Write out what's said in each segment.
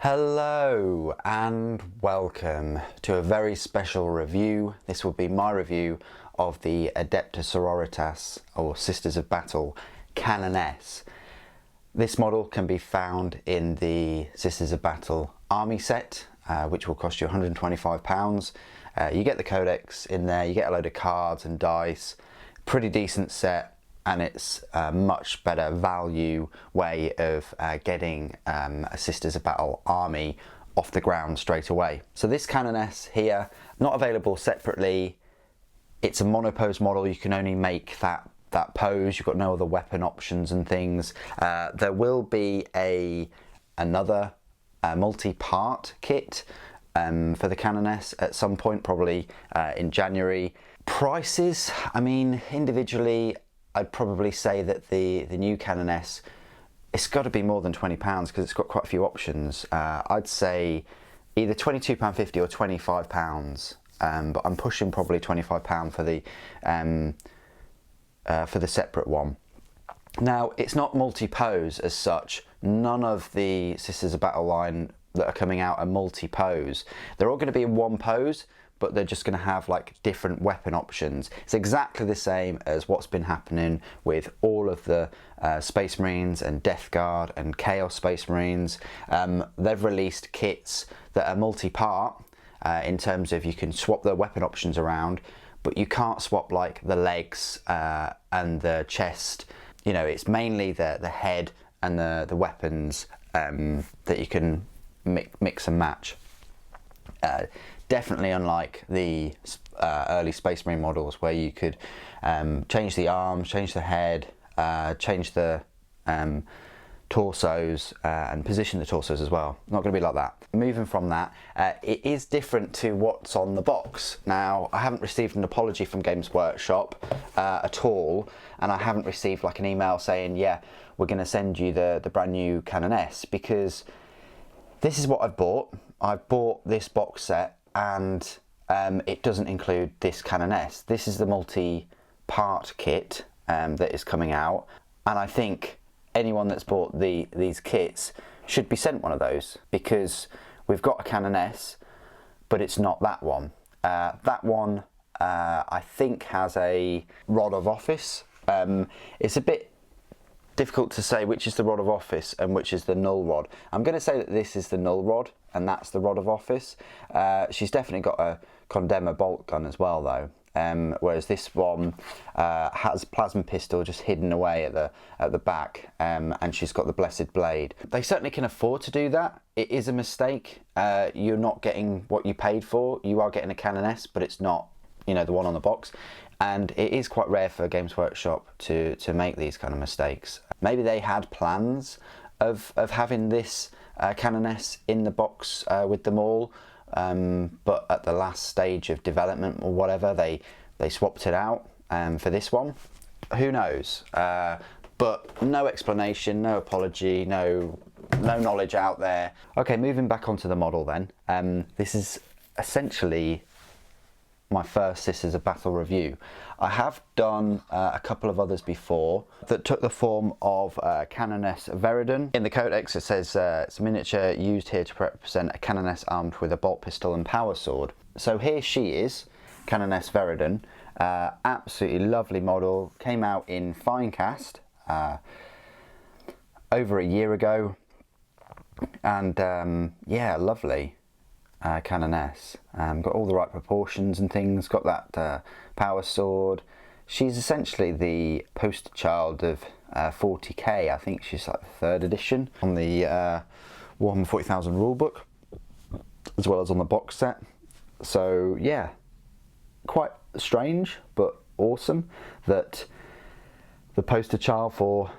Hello and welcome to a very special review. This will be my review of the Adepta Sororitas, or Sisters of Battle Canoness. This model can be found in the Sisters of Battle Army set, which will cost you £125. You get the codex in there, you get a load of cards and dice, pretty decent set. And it's a much better value way of getting a Sisters of Battle army off the ground straight away. So this Canoness here, not available separately. It's a monopose model. You can only make that pose. You've got no other weapon options and things. There will be another multi-part kit for the Canoness at some point, probably in January. Prices, I mean, individually, I'd probably say that the new Canoness, it's got to be more than £20 because it's got quite a few options. I'd say either £22.50 or £25, but I'm pushing probably £25 for the separate one. Now, it's not multi-pose as such. None of the Sisters of Battle line that are coming out are multi-pose. They're all going to be in one pose, but they're just going to have like different weapon options. It's exactly the same as what's been happening with all of the Space Marines and Death Guard and Chaos Space Marines. They've released kits that are multi-part in terms of you can swap the weapon options around, but you can't swap like the legs and the chest. You know, it's mainly the head and the weapons that you can mix and match. Definitely unlike the early Space Marine models where you could change the arms, change the head, change the torsos and position the torsos as well. Not going to be like that. Moving from that, it is different to what's on the box. Now, I haven't received an apology from Games Workshop at all, and I haven't received like an email saying, yeah, we're going to send you the brand new Canoness, because this is what I've bought. I've bought this box set, and it doesn't include this Canoness. This is the multi-part kit that is coming out, and I think anyone that's bought these kits should be sent one of those, because we've got a Canoness, but it's not that one. That one I think has a Rod of Office. It's a bit difficult to say which is the Rod of Office and which is the Null Rod. I'm going to say that this is the Null Rod and that's the Rod of Office. She's definitely got a Condemner bolt gun as well though, whereas this one has plasma pistol just hidden away at the back, and she's got the Blessed Blade. They certainly can afford to do that. It is a mistake. You're not getting what you paid for. You are getting a Canoness, but it's not, you know, the one on the box. And it is quite rare for Games Workshop to make these kind of mistakes. Maybe they had plans of having this Canoness in the box with them all, but at the last stage of development or whatever, they swapped it out for this one. Who knows? But no explanation, no apology, no knowledge out there. Okay, moving back onto the model then. This is essentially my first Sisters of Battle review. I have done a couple of others before that took the form of Canoness Veridon. In the codex it says it's a miniature used here to represent a Canoness armed with a bolt pistol and power sword. So here she is, Canoness Veridon. Absolutely lovely model. Came out in Finecast over a year ago, and yeah, lovely. Canoness. Got all the right proportions and things, got that power sword. She's essentially the poster child of 40K. I think she's like the 3rd edition on the Warhammer 40,000 rulebook, as well as on the box set. So yeah, quite strange but awesome that the poster child for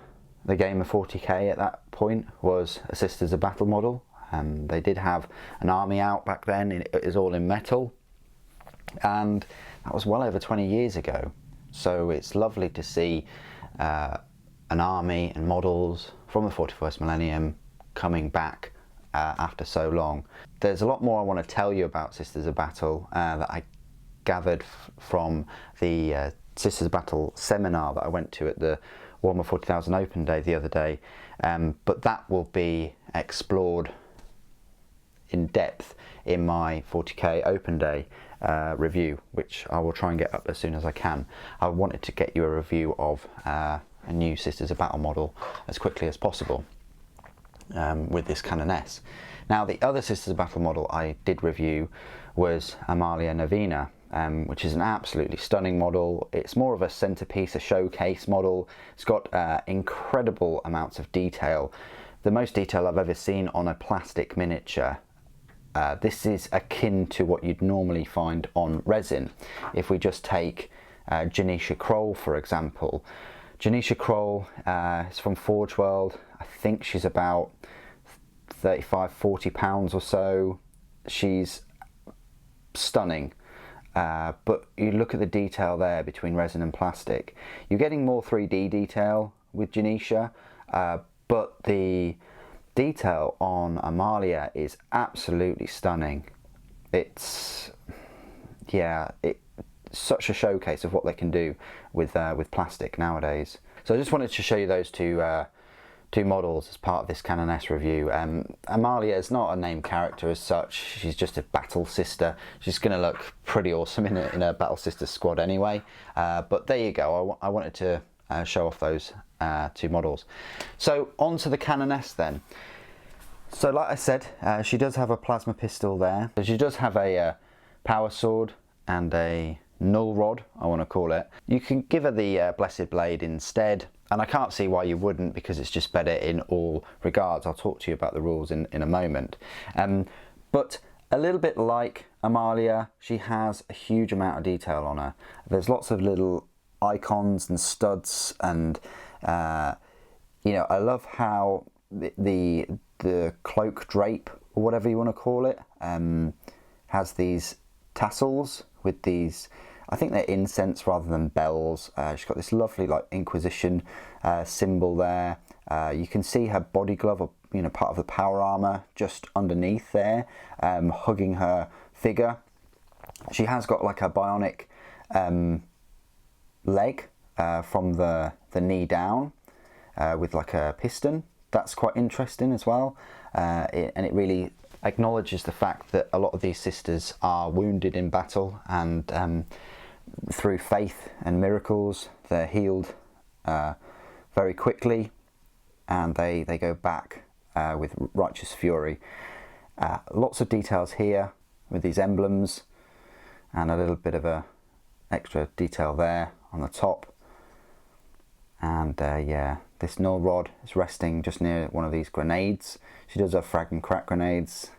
the game of 40K at that point was a Sisters of Battle model. They did have an army out back then. It was all in metal, and that was well over 20 years ago. So it's lovely to see an army and models from the 41st millennium coming back after so long. There's a lot more I want to tell you about Sisters of Battle that I gathered from the Sisters of Battle seminar that I went to at the Warhammer 40,000 Open Day the other day, but that will be explored in a future video. in depth in my 40k open day review, which I will try and get up as soon as I can. I wanted to get you a review of a new Sisters of Battle model as quickly as possible with this Canoness. Now, the other Sisters of Battle model I did review was Amalia Novena, which is an absolutely stunning model. It's more of a centerpiece, a showcase model. It's got incredible amounts of detail, the most detail I've ever seen on a plastic miniature. This is akin to what you'd normally find on resin. If we just take Janisha Kroll, for example. Janisha Kroll is from Forge World. I think she's about 35–40 pounds or so. She's stunning. But you look at the detail there between resin and plastic. You're getting more 3D detail with Janisha, but the detail on Amalia is absolutely stunning. It's such a showcase of what they can do with plastic nowadays. So I just wanted to show you those two models as part of this Canoness review. Amalia is not a named character as such. She's just a battle sister. She's going to look pretty awesome in a battle sister squad anyway. But there you go. I wanted to show off those two models. So on to the Canoness then. So like I said, she does have a plasma pistol there. So she does have a power sword and a Null Rod, I want to call it. You can give her the Blessed Blade instead, and I can't see why you wouldn't, because it's just better in all regards. I'll talk to you about the rules in a moment. But a little bit like Amalia, she has a huge amount of detail on her. There's lots of little icons and studs, and you know, I love how the cloak drape, or whatever you want to call it, has these tassels with these, I think they're incense rather than bells. She's got this lovely like Inquisition symbol there. You can see her body glove, or you know, part of the power armor just underneath there, hugging her figure. She has got like a bionic leg from the knee down, with like a piston. That's quite interesting as well, and it really acknowledges the fact that a lot of these sisters are wounded in battle, and through faith and miracles they're healed very quickly, and they go back with righteous fury. Lots of details here with these emblems, and a little bit of a extra detail there on the top. And yeah, this Null Rod is resting just near one of these grenades. She does have frag and crack grenades.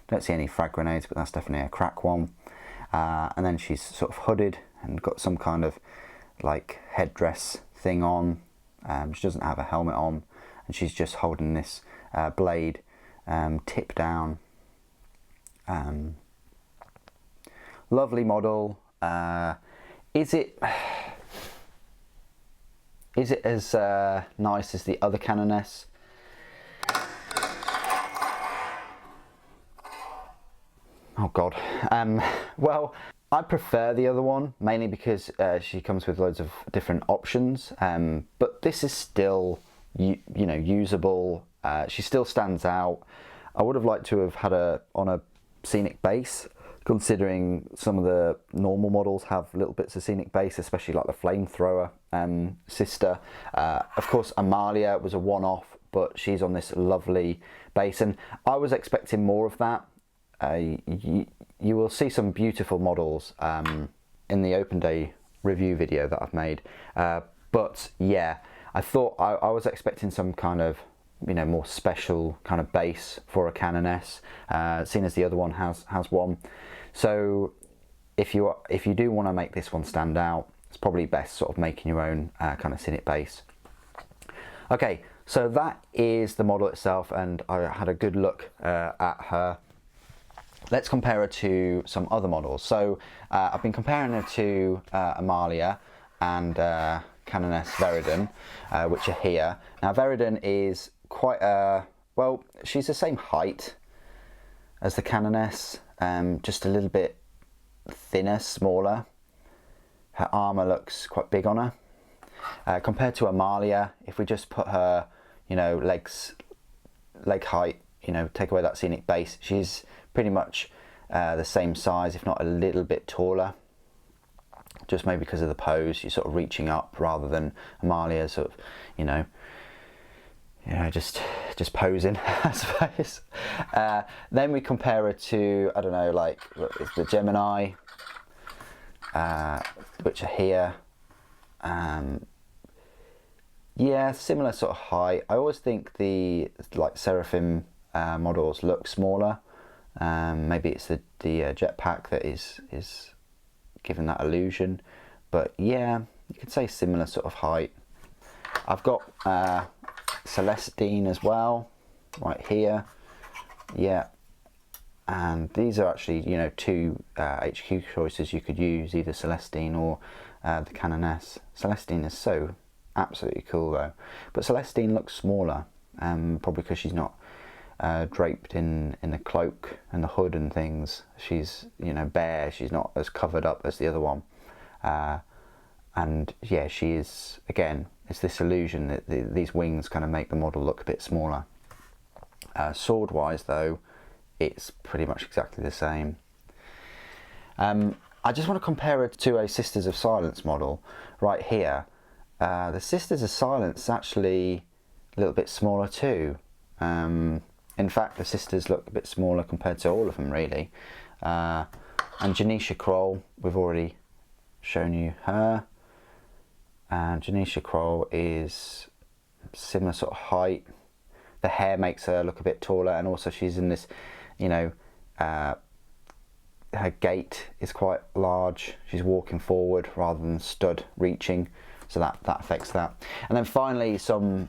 Don't see any frag grenades, but that's definitely a crack one. And then she's sort of hooded and got some kind of like headdress thing on. She doesn't have a helmet on, and she's just holding this blade tip down. Lovely model. Is it as nice as the other Canoness? Oh god. Well, I prefer the other one, mainly because she comes with loads of different options, but this is still you know, usable. She still stands out. I would have liked to have had her on a scenic base, considering some of the normal models have little bits of scenic base, especially like the flamethrower sister. Of course, Amalia was a one-off, but she's on this lovely base, and I was expecting more of that. You will see some beautiful models in the open day review video that I've made, but yeah, I thought I was expecting some kind of, you know, more special kind of base for a Canoness, seeing as the other one has one. So if you do want to make this one stand out, it's probably best sort of making your own kind of scenic base. Okay, so that is the model itself, and I had a good look at her. Let's compare her to some other models. So I've been comparing her to Amalia and Canoness Veridon, which are here. Now Veridon is quite well, she's the same height as the Canoness, just a little bit thinner, smaller. Her armour looks quite big on her. Compared to Amalia, if we just put her, you know, leg height, you know, take away that scenic base, she's pretty much the same size, if not a little bit taller. Just maybe because of the pose, you're sort of reaching up rather than Amalia sort of, you know, just posing, I suppose. Then we compare her to, I don't know, like it's the Gemini, which are here. Yeah, similar sort of height. I always think the like Seraphim models look smaller. Maybe it's the jetpack that is given that illusion, but yeah, you could say similar sort of height. I've got Celestine as well, right here. Yeah, and these are actually, you know, two HQ choices you could use, either Celestine or the Canoness. Celestine is so absolutely cool though, but Celestine looks smaller, probably because she's not draped in the cloak and the hood and things. She's, you know, bare. She's not as covered up as the other one, and yeah, she is, again, it's this illusion that these wings kind of make the model look a bit smaller. Sword wise though, it's pretty much exactly the same. I just want to compare it to a Sisters of Silence model right here. The Sisters of Silence is actually a little bit smaller too. In fact, the sisters look a bit smaller compared to all of them, really. And Janisha Kroll, we've already shown you her. And Janisha Kroll is similar sort of height. The hair makes her look a bit taller, and also she's in this, you know, her gait is quite large. She's walking forward rather than stood reaching. So that affects that. And then finally, some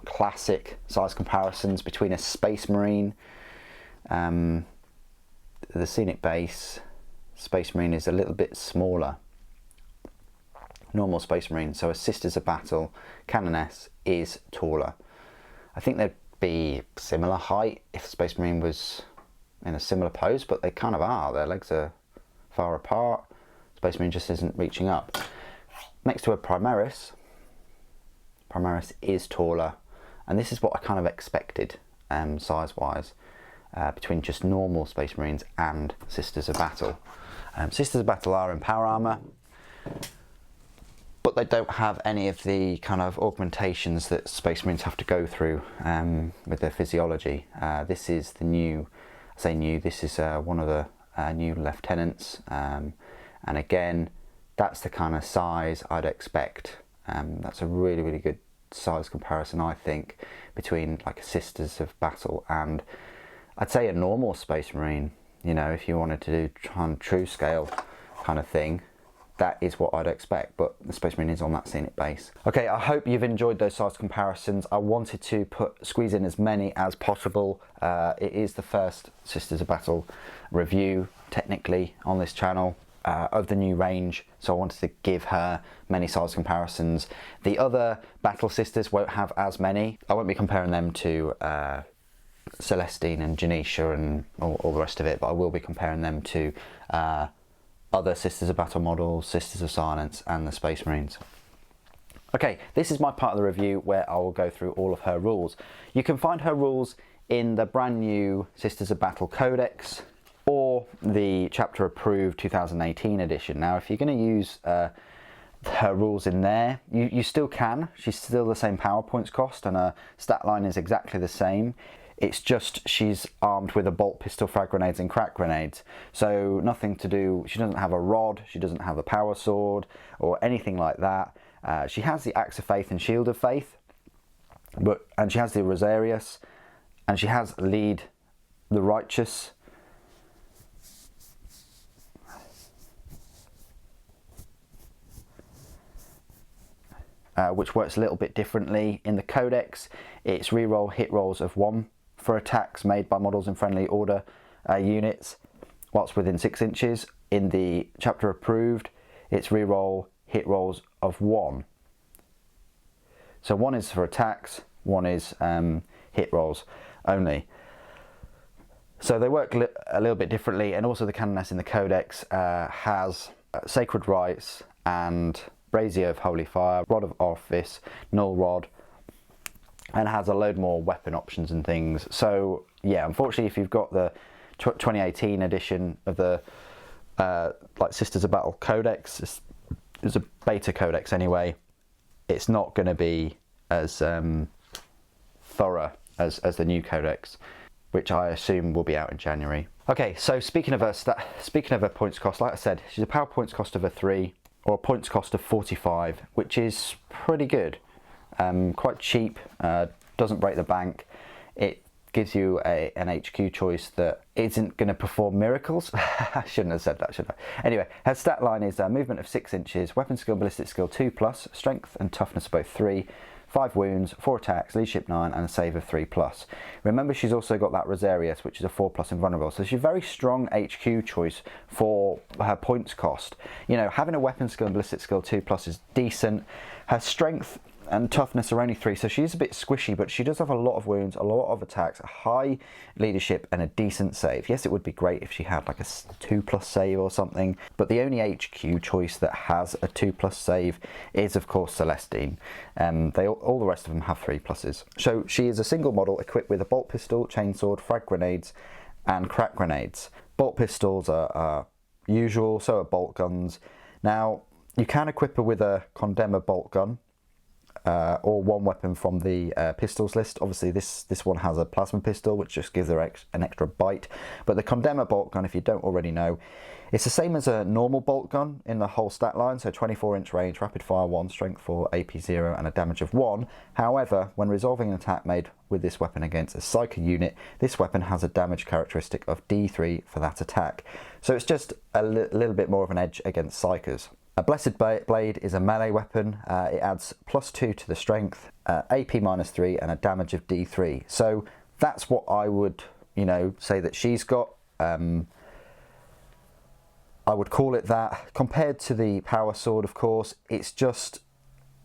classic size comparisons between a Space Marine. The scenic base, Space Marine is a little bit smaller. Normal Space Marine, so a Sisters of Battle Canoness is taller. I think they'd be similar height if Space Marine was in a similar pose, but they kind of are. Their legs are far apart. Space Marine just isn't reaching up. Next to a Primaris, Primaris is taller, and this is what I kind of expected size-wise between just normal Space Marines and Sisters of Battle. Sisters of Battle are in power armour, but they don't have any of the kind of augmentations that Space Marines have to go through with their physiology. This is the new, I say new, this is one of the new lieutenants, and again, that's the kind of size I'd expect. That's a really, really good size comparison, I think, between like a Sisters of Battle and I'd say a normal Space Marine. You know, if you wanted to do on true scale kind of thing, that is what I'd expect, but the Space Marine is on that scenic base. Okay, I hope you've enjoyed those size comparisons. I wanted to squeeze in as many as possible. It is the first Sisters of Battle review, technically, on this channel. Of the new range, so I wanted to give her many size comparisons. The other Battle Sisters won't have as many. I won't be comparing them to Celestine and Janisha and all the rest of it, but I will be comparing them to other Sisters of Battle models, Sisters of Silence and the Space Marines. Okay, this is my part of the review where I will go through all of her rules. You can find her rules in the brand new Sisters of Battle Codex, or the chapter approved 2018 edition. Now, if you're going to use her rules in there, you still can. She's still the same power points cost, and her stat line is exactly the same. It's just she's armed with a bolt pistol, frag grenades and crack grenades. So nothing to do, she doesn't have a rod, she doesn't have a power sword or anything like that. She has the Axe of Faith and Shield of Faith, and she has the Rosarius, and she has Lead the Righteous. Which works a little bit differently. In the Codex, it's reroll hit rolls of 1 for attacks made by models in friendly order units whilst within 6 inches. In the chapter approved, it's reroll hit rolls of 1. So 1 is for attacks, 1 is hit rolls only. So they work a little bit differently, and also the Canoness in the Codex has Sacred Rites and Brazier of Holy Fire, Rod of Office, Null Rod, and has a load more weapon options and things. So, yeah, unfortunately, if you've got the 2018 edition of the like Sisters of Battle Codex, it's a beta codex anyway, it's not going to be as thorough as the new codex, which I assume will be out in January. Okay, so speaking of her points cost, like I said, she's a power points cost of a 3, or a points cost of 45, which is pretty good. Quite cheap, doesn't break the bank. It gives you an HQ choice that isn't going to perform miracles. I shouldn't have said that, should I? Anyway, her stat line is movement of 6 inches, weapon skill, ballistic skill 2+, strength and toughness both 3, 5 wounds, 4 attacks, leadership 9, and a save of 3+. Remember, she's also got that Rosarius, which is a 4+ invulnerable. So she's a very strong HQ choice for her points cost. You know, having a weapon skill and ballistic skill 2+ is decent. Her strength and toughness are only 3, so she's a bit squishy, but she does have a lot of wounds, a lot of attacks, a high leadership, and a decent save. Yes, it would be great if she had like a 2+ save or something, but the only HQ choice that has a 2+ save is, of course, Celestine. All the rest of them have 3+. So she is a single model equipped with a bolt pistol, chainsword, frag grenades, and crack grenades. Bolt pistols are usual, so are bolt guns. Now, you can equip her with a Condemner bolt gun, or one weapon from the pistols list. Obviously this one has a plasma pistol, which just gives her an extra bite, but the Condemner bolt gun, if you don't already know, it's the same as a normal bolt gun in the whole stat line, so 24-inch range, rapid fire 1, strength 4, AP 0, and a damage of 1. However, when resolving an attack made with this weapon against a Psyker unit, this weapon has a damage characteristic of D3 for that attack, so it's just a little bit more of an edge against Psykers. A Blessed Blade is a melee weapon. It adds +2 to the strength, AP -3, and a damage of D3. So that's what I would, say that she's got. I would call it that. Compared to the Power Sword, of course, it's just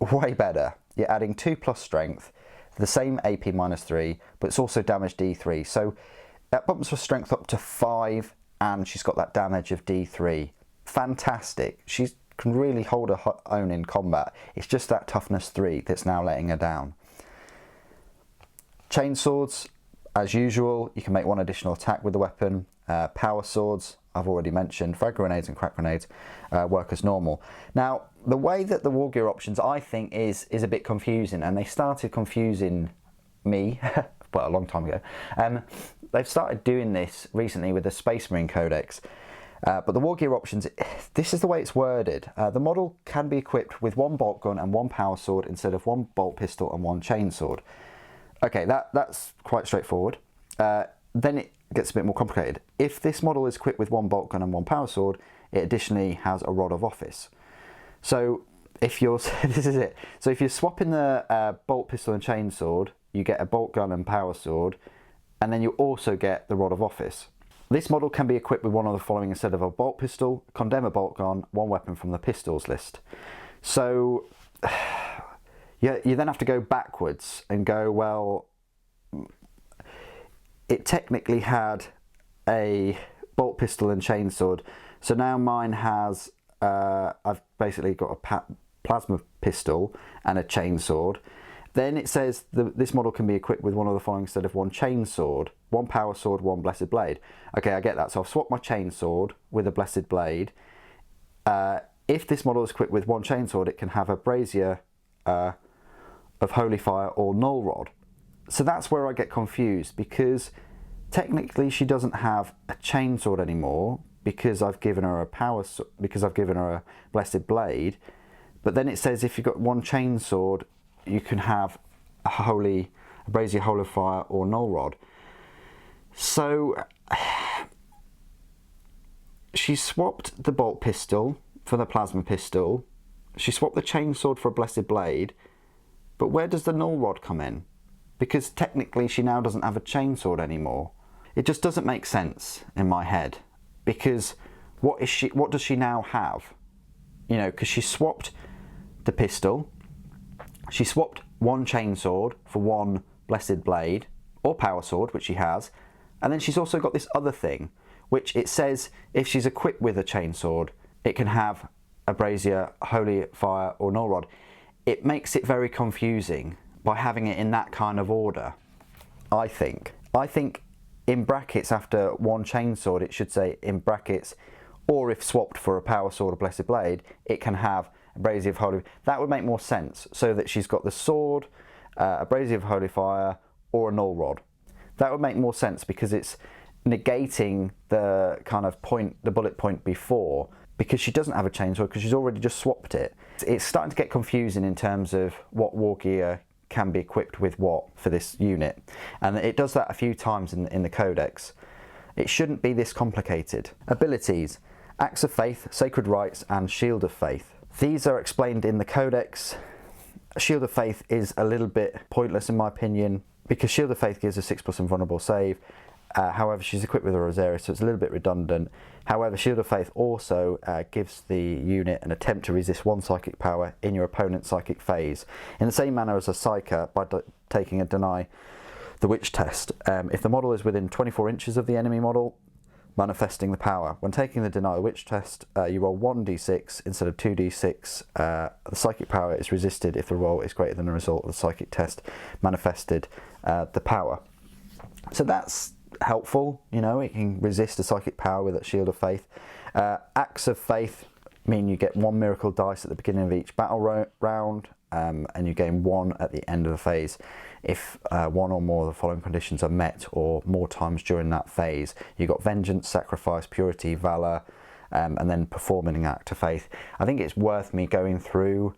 way better. You're adding 2+ strength, the same AP -3, but it's also damage D3. So that bumps her strength up to 5, and she's got that damage of D3. Fantastic. She can really hold her own in combat. It's just that toughness 3 that's now letting her down. Chainswords, as usual, you can make 1 additional attack with the weapon. Power swords, I've already mentioned. Frag grenades and crack grenades work as normal. Now, the way that the war gear options, I think, is a bit confusing, and they started confusing me, well, a long time ago. They've started doing this recently with the Space Marine Codex. But the war gear options, this is the way it's worded. The model can be equipped with 1 bolt gun and 1 power sword instead of 1 bolt pistol and 1 chainsword. Okay, that's quite straightforward. Then it gets a bit more complicated. If this model is equipped with 1 bolt gun and 1 power sword, it additionally has a rod of office. So if you're, this is it. So if you're swapping the bolt pistol and chainsword, you get a bolt gun and power sword, and then you also get the rod of office. This model can be equipped with one of the following instead of a bolt pistol, Condemner bolt gun, 1 weapon from the pistols list. So you then have to go backwards and go, well, it technically had a bolt pistol and chainsword, so now mine has, I've basically got a plasma pistol and a chainsword. Then it says this model can be equipped with one of the following instead of 1 chainsword, 1 power sword, 1 blessed blade. Okay, I get that. So I've swapped my chainsword with a blessed blade. If this model is equipped with 1 chainsword, it can have a brazier of holy fire or null rod. So that's where I get confused, because technically she doesn't have a chainsword anymore because I've given her a blessed blade. But then it says if you've got 1 chainsword, you can have a brazier, holy fire, or null rod. So she swapped the bolt pistol for the plasma pistol. She swapped the chainsword for a blessed blade. But where does the null rod come in? Because technically she now doesn't have a chainsword anymore. It just doesn't make sense in my head. Because what does she now have? Because she swapped the pistol. She swapped 1 chainsword for 1 blessed blade or power sword, which she has, and then she's also got this other thing, which it says if she's equipped with a chainsword, it can have a brazier, holy fire, or null rod. It makes it very confusing by having it in that kind of order. I think in brackets after one chainsword it should say in brackets, or if swapped for a power sword or blessed blade, it can have a brazier of holy. That would make more sense, so that she's got the sword, a brazier of holy fire, or a null rod. That would make more sense because it's negating the kind of point, the bullet point before, because she doesn't have a chainsword because she's already just swapped it. It's starting to get confusing in terms of what war gear can be equipped with what for this unit, and it does that a few times in the codex. It shouldn't be this complicated. Abilities: Axe of Faith, Sacred Rites, and Shield of Faith. These are explained in the codex. Shield of Faith is a little bit pointless in my opinion, because Shield of Faith gives a 6+ invulnerable save. However, she's equipped with a Rosaria, so it's a little bit redundant. However, Shield of Faith also gives the unit an attempt to resist 1 psychic power in your opponent's psychic phase, in the same manner as a Psyker, by taking a Deny the Witch test. If the model is within 24 inches of the enemy model, manifesting the power. When taking the Deny the Witch test, you roll 1d6 instead of 2d6. The psychic power is resisted if the roll is greater than the result of the psychic test manifested the power. So that's helpful, you know, it can resist a psychic power with a Shield of Faith. Axe of Faith mean you get 1 miracle dice at the beginning of each battle round, and you gain 1 at the end of the phase if 1 or more of the following conditions are met, or more times during that phase. You've got Vengeance, Sacrifice, Purity, Valour, and then performing an act of faith. I think it's worth me going through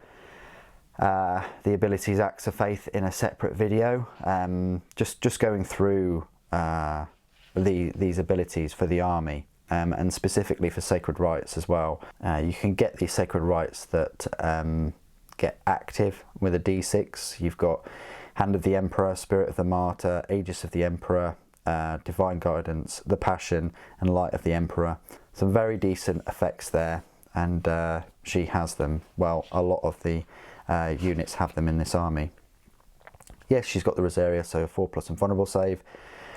the abilities Axe of Faith in a separate video, just going through these abilities for the army, and specifically for Sacred Rites as well. You can get these Sacred Rites that get active with a d6. You've got Hand of the Emperor, Spirit of the Martyr, Aegis of the Emperor, Divine Guidance, the Passion, and Light of the Emperor. Some very decent effects there, and she has them. Well, a lot of the units have them in this army. Yes, she's got the Rosaria, so a 4+ invulnerable save.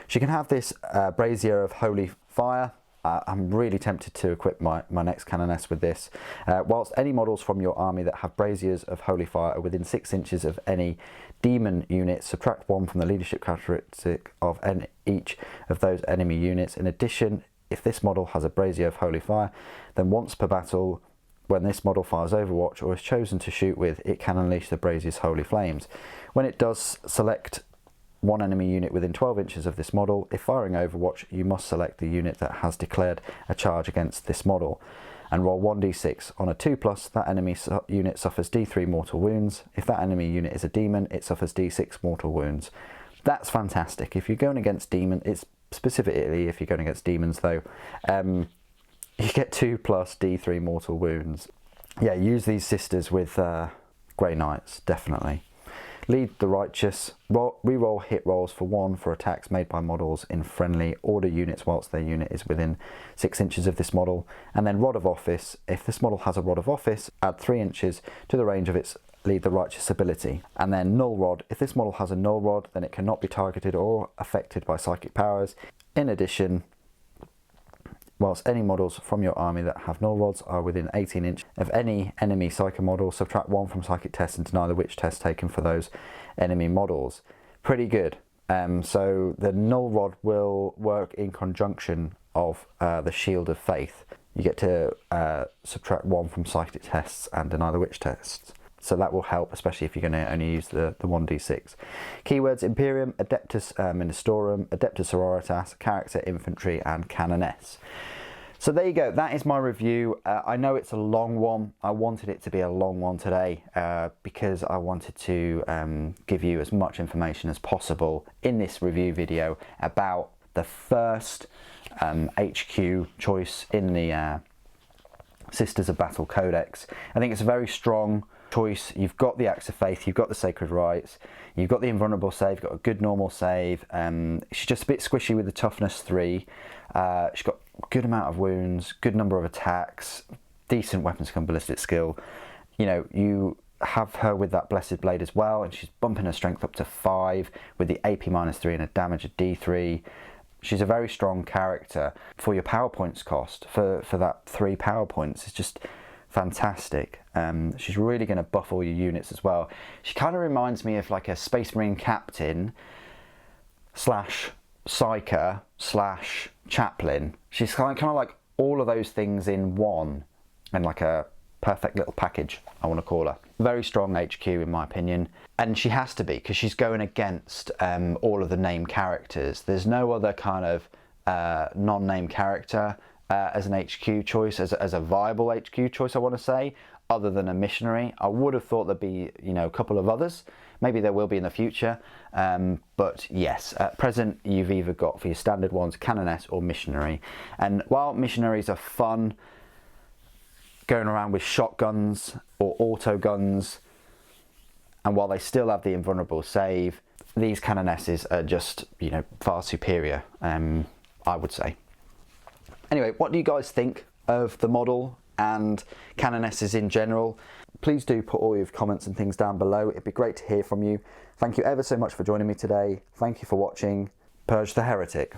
She can have this Brazier of Holy Fire. I'm really tempted to equip my next Canoness with this. Whilst any models from your army that have Braziers of Holy Fire are within 6 inches of any demon unit, subtract 1 from the leadership characteristic of each of those enemy units. In addition, if this model has a Brazier of Holy Fire, then once per battle, when this model fires Overwatch or is chosen to shoot with, it can unleash the Brazier's Holy Flames. When it does, select 1 enemy unit within 12 inches of this model. If firing Overwatch, you must select the unit that has declared a charge against this model and roll 1d6. On a 2+, that enemy unit suffers d3 mortal wounds. If that enemy unit is a demon, it suffers d6 mortal wounds. That's fantastic. If you're going against demon, it's specifically if you're going against demons though, you get 2+ d3 mortal wounds. Yeah, use these sisters with Grey Knights, definitely. Lead the Righteous. Reroll hit rolls for 1 for attacks made by models in friendly order units whilst their unit is within 6 inches of this model. And then Rod of Office. If this model has a Rod of Office, add 3 inches to the range of its Lead the Righteous ability. And then Null Rod. If this model has a Null Rod, then it cannot be targeted or affected by psychic powers. In addition, whilst any models from your army that have Null Rods are within 18 inches of any enemy Psyker model, subtract 1 from Psychic test and deny the Witch test taken for those enemy models. Pretty good. So the Null Rod will work in conjunction of the Shield of Faith. You get to subtract 1 from Psychic tests and deny the Witch tests. So that will help, especially if you're going to only use the 1d6. Keywords: Imperium, Adeptus Ministorum, Adeptus Sororitas, Character, Infantry, and Canoness. So there you go, that is my review. I know it's a long one. I wanted it to be a long one today because I wanted to give you as much information as possible in this review video about the first HQ choice in the Sisters of Battle Codex. I think it's a very strong choice. You've got the Axe of Faith, you've got the Sacred Rites, you've got the invulnerable save, you've got a good normal save. She's just a bit squishy with the toughness 3. She's got a good amount of wounds, good number of attacks, decent weapons come ballistic skill. You know, you have her with that Blessed Blade as well, and she's bumping her strength up to 5 with the AP -3 and a damage of D3. She's a very strong character for your power points cost. For that 3 power points, it's just fantastic. She's really going to buff all your units as well. She kind of reminds me of like a Space Marine captain slash psyker slash chaplain. She's kind of like all of those things in one, and like a perfect little package, I want to call her. Very strong HQ in my opinion, and she has to be, because she's going against all of the named characters. There's no other kind of non-named character as an HQ choice, as a viable HQ choice, I want to say, other than a missionary. I would have thought there'd be, you know, a couple of others. Maybe there will be in the future, but yes, at present you've either got, for your standard ones, Canoness or missionary. And while missionaries are fun, going around with shotguns or auto guns, and while they still have the invulnerable save, these Canonesses are just, you know, far superior, I would say. Anyway, what do you guys think of the model and Canonesses in general? Please do put all your comments and things down below. It'd be great to hear from you. Thank you ever so much for joining me today. Thank you for watching. Purge the Heretic.